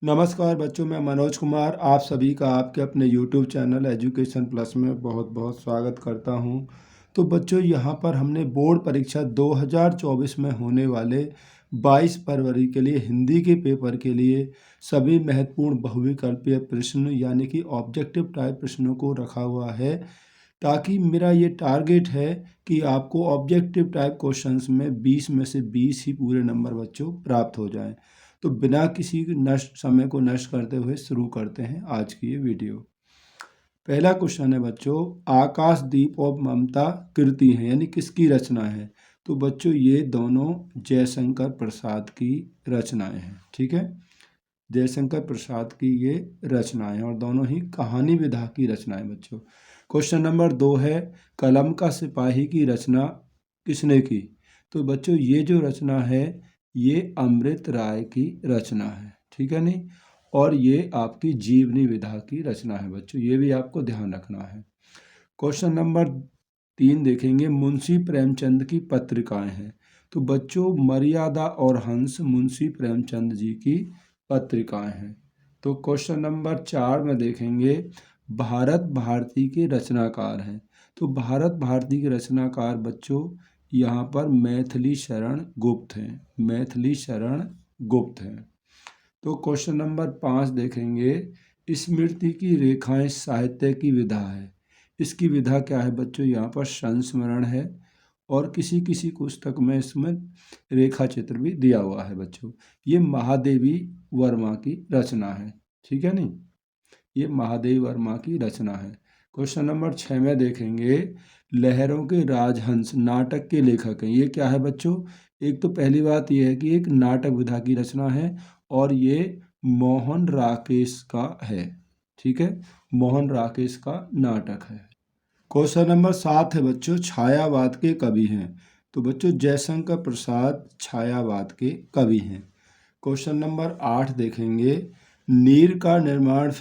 नमस्कार बच्चों, मैं मनोज कुमार आप सभी का आपके अपने YouTube चैनल एजुकेशन प्लस में बहुत बहुत स्वागत करता हूं। तो बच्चों, यहां पर हमने बोर्ड परीक्षा 2024 में होने वाले 22 फरवरी के लिए हिंदी के पेपर के लिए सभी महत्वपूर्ण बहुविकल्पीय प्रश्न यानी कि ऑब्जेक्टिव टाइप प्रश्नों को रखा हुआ है, ताकि मेरा ये टारगेट है कि आपको ऑब्जेक्टिव टाइप क्वेश्चंस में 20 में से 20 ही पूरे नंबर बच्चों प्राप्त हो जाएं। तो बिना किसी नष्ट समय को नष्ट करते हुए शुरू करते हैं आज की ये वीडियो। पहला क्वेश्चन है बच्चों, आकाशदीप और ममता कृति है यानी किसकी रचना है? तो बच्चों ये दोनों जयशंकर प्रसाद की रचनाएं हैं। ठीक है, जयशंकर प्रसाद की ये रचनाएं और दोनों ही कहानी विधा की रचनाएं बच्चों। क्वेश्चन नंबर 2 है, कलम का सिपाही की रचना किसने की? तो बच्चों ये जो रचना है ये अमृत राय की रचना है। ठीक है नहीं, और ये आपकी जीवनी विधा की रचना है बच्चों, ये भी आपको ध्यान रखना है। क्वेश्चन नंबर 3 देखेंगे, मुंशी प्रेमचंद की पत्रिकाएं हैं। तो बच्चों मर्यादा और हंस मुंशी प्रेमचंद जी की पत्रिकाएं हैं। तो क्वेश्चन नंबर 4 में देखेंगे, भारत भारती के रचनाकार हैं। तो भारत भारती के रचनाकार बच्चों यहाँ पर मैथिली शरण गुप्त हैं, मैथिली शरण गुप्त हैं। तो क्वेश्चन नंबर 5 देखेंगे, स्मृति की रेखाएं साहित्य की विधा है। इसकी विधा क्या है बच्चों? यहाँ पर संस्मरण है और किसी किसी पुस्तक में इसमें रेखा चित्र भी दिया हुआ है बच्चों। ये महादेवी वर्मा की रचना है। ठीक है नहीं, ये महादेवी वर्मा की रचना है। क्वेश्चन नंबर 6 में देखेंगे, लहरों के राजहंस नाटक के लेखक हैं। ये क्या है बच्चों? एक तो पहली बात ये है कि एक नाटक विधा की रचना है और ये मोहन राकेश का है। ठीक है, मोहन राकेश का नाटक है। क्वेश्चन नंबर 7 है बच्चों, छायावाद के कवि हैं। तो बच्चों जयशंकर प्रसाद छायावाद के कवि हैं। क्वेश्चन नंबर 8 देखेंगे, नीड़ का निर्माण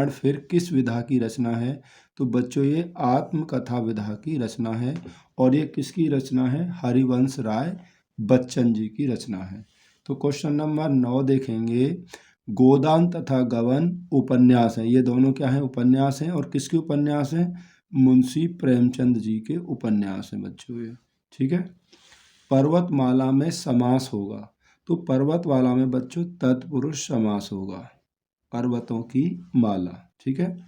फिर किस विधा की रचना है? तो बच्चों ये आत्मकथा विधा की रचना है और ये किसकी रचना है? हरिवंश राय बच्चन जी की रचना है। तो क्वेश्चन नंबर 9 देखेंगे, गोदान तथा गबन उपन्यास हैं। ये दोनों क्या हैं? उपन्यास हैं। और किसके उपन्यास हैं? मुंशी प्रेमचंद जी के उपन्यास हैं बच्चों ये। ठीक है, पर्वतमाला में समास होगा। तो पर्वतमाला में बच्चों तत्पुरुष समास होगा, पर्वतों की माला। ठीक है,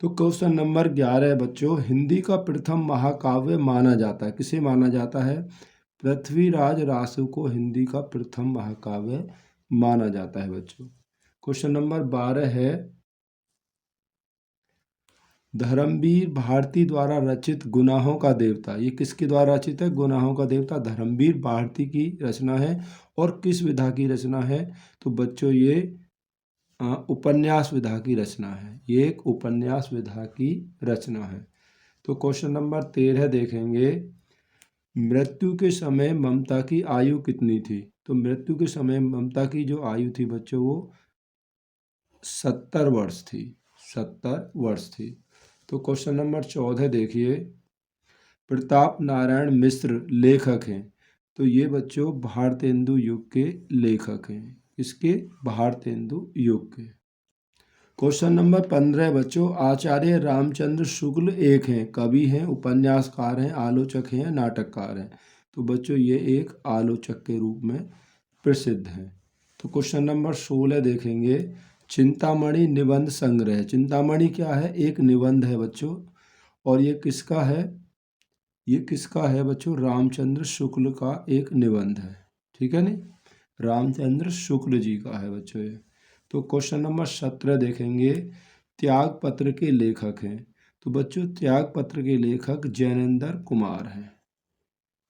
तो क्वेश्चन नंबर 11 बच्चों, हिंदी का प्रथम महाकाव्य माना जाता है, किसे माना जाता है? पृथ्वीराज रासु को हिंदी का प्रथम महाकाव्य माना जाता है बच्चों। क्वेश्चन नंबर 12 है, धर्मवीर भारती द्वारा रचित गुनाहों का देवता, ये किसके द्वारा रचित है? गुनाहों का देवता धर्मवीर भारती की रचना है। और किस विधा की रचना है? तो बच्चों ये उपन्यास विधा की रचना है, ये एक उपन्यास विधा की रचना है। तो क्वेश्चन नंबर 13 देखेंगे, मृत्यु के समय ममता की आयु कितनी थी? तो मृत्यु के समय ममता की जो आयु थी बच्चों वो 70 वर्ष थी, 70 वर्ष थी। तो क्वेश्चन नंबर 14 देखिए, प्रताप नारायण मिश्र लेखक हैं। तो ये बच्चों भारतेंदु युग के लेखक हैं। इसके भारतेंदु युग के। क्वेश्चन नंबर 15 बच्चों, आचार्य रामचंद्र शुक्ल एक हैं, कवि हैं, उपन्यासकार हैं, आलोचक हैं, नाटककार हैं। तो बच्चों ये एक आलोचक के रूप में प्रसिद्ध हैं। तो क्वेश्चन नंबर 16 देखेंगे, चिंतामणि निबंध संग्रह। चिंतामणि क्या है? एक निबंध है बच्चों, और ये किसका है? ये किसका है बच्चों? रामचंद्र शुक्ल का एक निबंध है। ठीक है नहीं, रामचंद्र शुक्ल जी का है बच्चों ये। तो क्वेश्चन नंबर 17 देखेंगे, त्याग पत्र के लेखक हैं। तो बच्चों त्याग पत्र के लेखक जैनेंद्र कुमार हैं,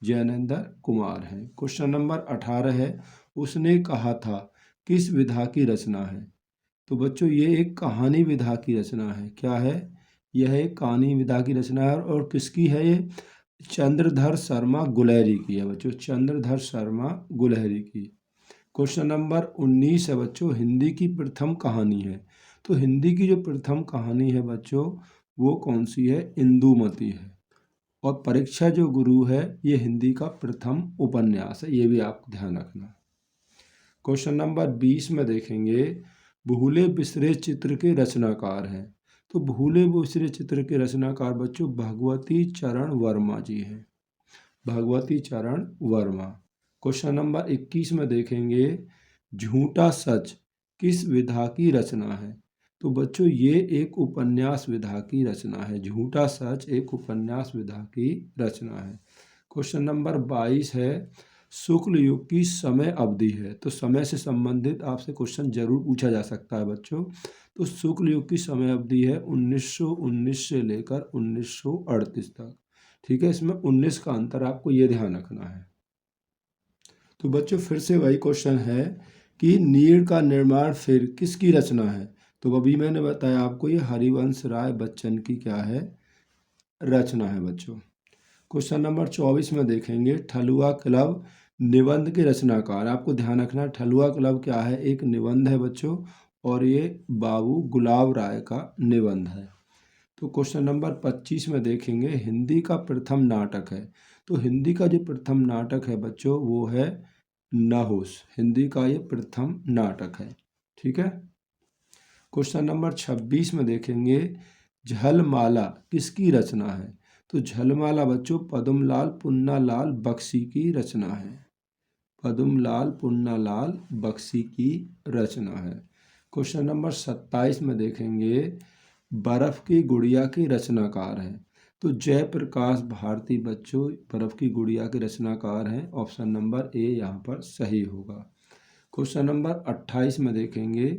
जैनेंद्र कुमार हैं। क्वेश्चन नंबर 18 है, उसने कहा था किस विधा की रचना है? तो बच्चों ये एक कहानी विधा की रचना है। क्या है? यह एक कहानी विधा की रचना है और किसकी है ये? चंद्रधर शर्मा गुलेरी की है बच्चों, चंद्रधर शर्मा गुलेरी की। क्वेश्चन नंबर 19 है बच्चों, हिंदी की प्रथम कहानी है। तो हिंदी की जो प्रथम कहानी है बच्चों वो कौन सी है? इंदुमती है। और परीक्षा जो गुरु है ये हिंदी का प्रथम उपन्यास है, ये भी आपको ध्यान रखना। क्वेश्चन नंबर 20 में देखेंगे भूले बिसरे चित्र के रचनाकार हैं। तो भूले बिसरे चित्र के रचनाकार बच्चों भगवती चरण वर्मा जी हैं, भगवती चरण वर्मा। क्वेश्चन नंबर 21 में देखेंगे झूठा सच किस विधा की रचना है। तो बच्चों ये एक उपन्यास विधा की रचना है, झूठा सच एक उपन्यास विधा की रचना है। क्वेश्चन नंबर 22 है शुक्ल युग की समय अवधि है। तो समय से संबंधित आपसे क्वेश्चन जरूर पूछा जा सकता है बच्चों। तो शुक्ल युग की समय अवधि है 1919 से लेकर 1938 तक। ठीक है, इसमें 19 का अंतर आपको ये ध्यान रखना है। तो बच्चों फिर से वही क्वेश्चन है कि नीड़ का निर्माण फिर किसकी रचना है। तो अभी मैंने बताया आपको ये हरिवंश राय बच्चन की क्या है, रचना है बच्चों। क्वेश्चन नंबर 24 में देखेंगे ठलुआ क्लब निबंध के रचनाकार। आपको ध्यान रखना है ठलुआ क्लब क्या है, एक निबंध है बच्चों, और ये बाबू गुलाब राय का निबंध है। तो क्वेश्चन नंबर 25 में देखेंगे हिंदी का प्रथम नाटक है। तो हिंदी का जो प्रथम नाटक है बच्चों वो है नहुस, हिंदी का ये प्रथम नाटक है। ठीक है। क्वेश्चन नंबर 26 में देखेंगे झलमाला किसकी रचना है। तो झलमाला बच्चों पद्मलाल पुन्नालाल बख्शी की रचना है, पद्मलाल पुन्नालाल बख्शी की रचना है। क्वेश्चन नंबर 27 में देखेंगे बर्फ की गुड़िया के रचनाकार हैं। तो जयप्रकाश भारती बच्चों बर्फ की गुड़िया के रचनाकार हैं, ऑप्शन नंबर ए यहाँ पर सही होगा। क्वेश्चन नंबर 28 में देखेंगे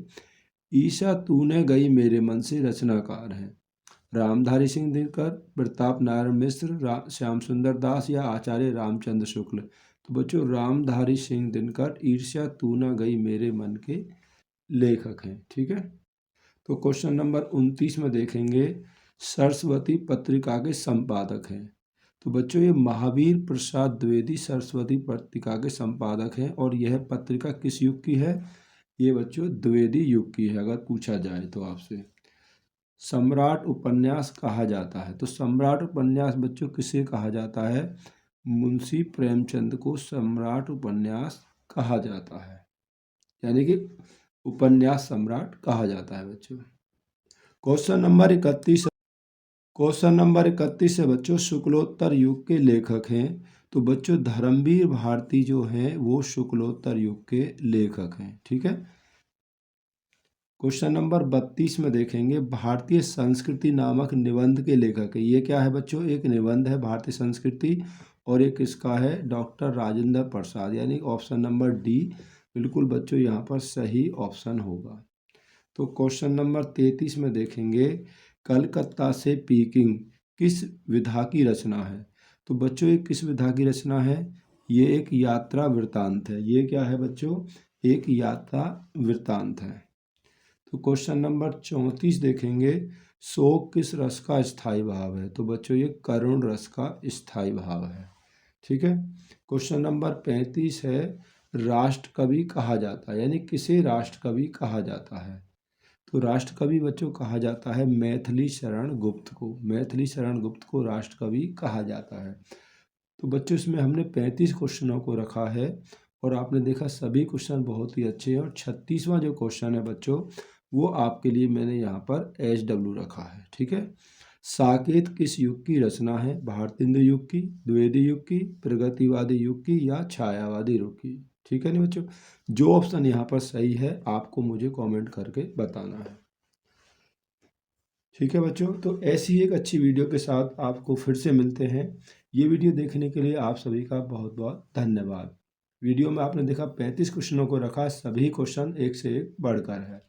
ईशा तूने गई मेरे मन से रचनाकार हैं। रामधारी सिंह दिनकर, प्रताप नारायण मिश्र, श्याम सुंदर दास या आचार्य रामचंद्र शुक्ल। तो बच्चों रामधारी सिंह दिनकर ईर्ष्या तू न गई मेरे मन के लेखक हैं। ठीक है। तो क्वेश्चन नंबर 29 में देखेंगे सरस्वती पत्रिका के संपादक हैं। तो बच्चों ये महावीर प्रसाद द्विवेदी सरस्वती पत्रिका के संपादक हैं, और यह पत्रिका किस युग की है, ये बच्चों द्विवेदी युग की है अगर पूछा जाए तो आपसे। सम्राट उपन्यास कहा जाता है। तो सम्राट उपन्यास बच्चों किसे कहा जाता है, मुंशी प्रेमचंद को सम्राट उपन्यास कहा जाता है, यानी कि उपन्यास सम्राट कहा जाता है बच्चों। क्वेश्चन नंबर 31, क्वेश्चन नंबर 31 है बच्चों शुक्लोत्तर युग के लेखक हैं। तो बच्चों धर्मवीर भारती जो हैं वो शुक्लोत्तर युग के लेखक हैं। ठीक है। क्वेश्चन नंबर 32 में देखेंगे भारतीय संस्कृति नामक निबंध के लेखक है। ये क्या है बच्चों, एक निबंध है भारतीय संस्कृति, और एक इसका है डॉक्टर राजेंद्र प्रसाद, यानी ऑप्शन नंबर डी बिल्कुल बच्चों यहाँ पर सही ऑप्शन होगा। तो क्वेश्चन नंबर 33 में देखेंगे कलकत्ता से पीकिंग किस विधा की रचना है। तो बच्चों ये किस विधा की रचना है, ये एक यात्रा वृत्तांत है। ये क्या है बच्चों, एक यात्रा वृत्तांत है। तो क्वेश्चन नंबर 34 देखेंगे शोक किस रस का स्थायी भाव है। तो बच्चों ये करुण रस का स्थायी भाव है। ठीक है। क्वेश्चन नंबर 35 है राष्ट्र कवि कहा जाता है, यानी किसे राष्ट्र कवि कहा जाता है। तो राष्ट्र कवि बच्चों कहा जाता है मैथिली शरण गुप्त को, मैथिली शरण गुप्त को राष्ट्र कवि कहा जाता है। तो बच्चों इसमें हमने 35 क्वेश्चनों को रखा है, और आपने देखा सभी क्वेश्चन बहुत ही अच्छे हैं। और 36वां जो क्वेश्चन है बच्चों वो आपके लिए मैंने यहाँ पर HW रखा है। ठीक है। साकेत किस युग की रचना है, भारतेंदु युग की, द्विवेदी युग की, प्रगतिवादी युग की या छायावादी युग की। ठीक है नहीं बच्चों, जो ऑप्शन यहाँ पर सही है आपको मुझे कमेंट करके बताना है। ठीक है बच्चों, तो ऐसी एक अच्छी वीडियो के साथ आपको फिर से मिलते हैं। ये वीडियो देखने के लिए आप सभी का बहुत बहुत धन्यवाद। वीडियो में आपने देखा 35 क्वेश्चनों को रखा, सभी क्वेश्चन एक से एक बढ़कर है।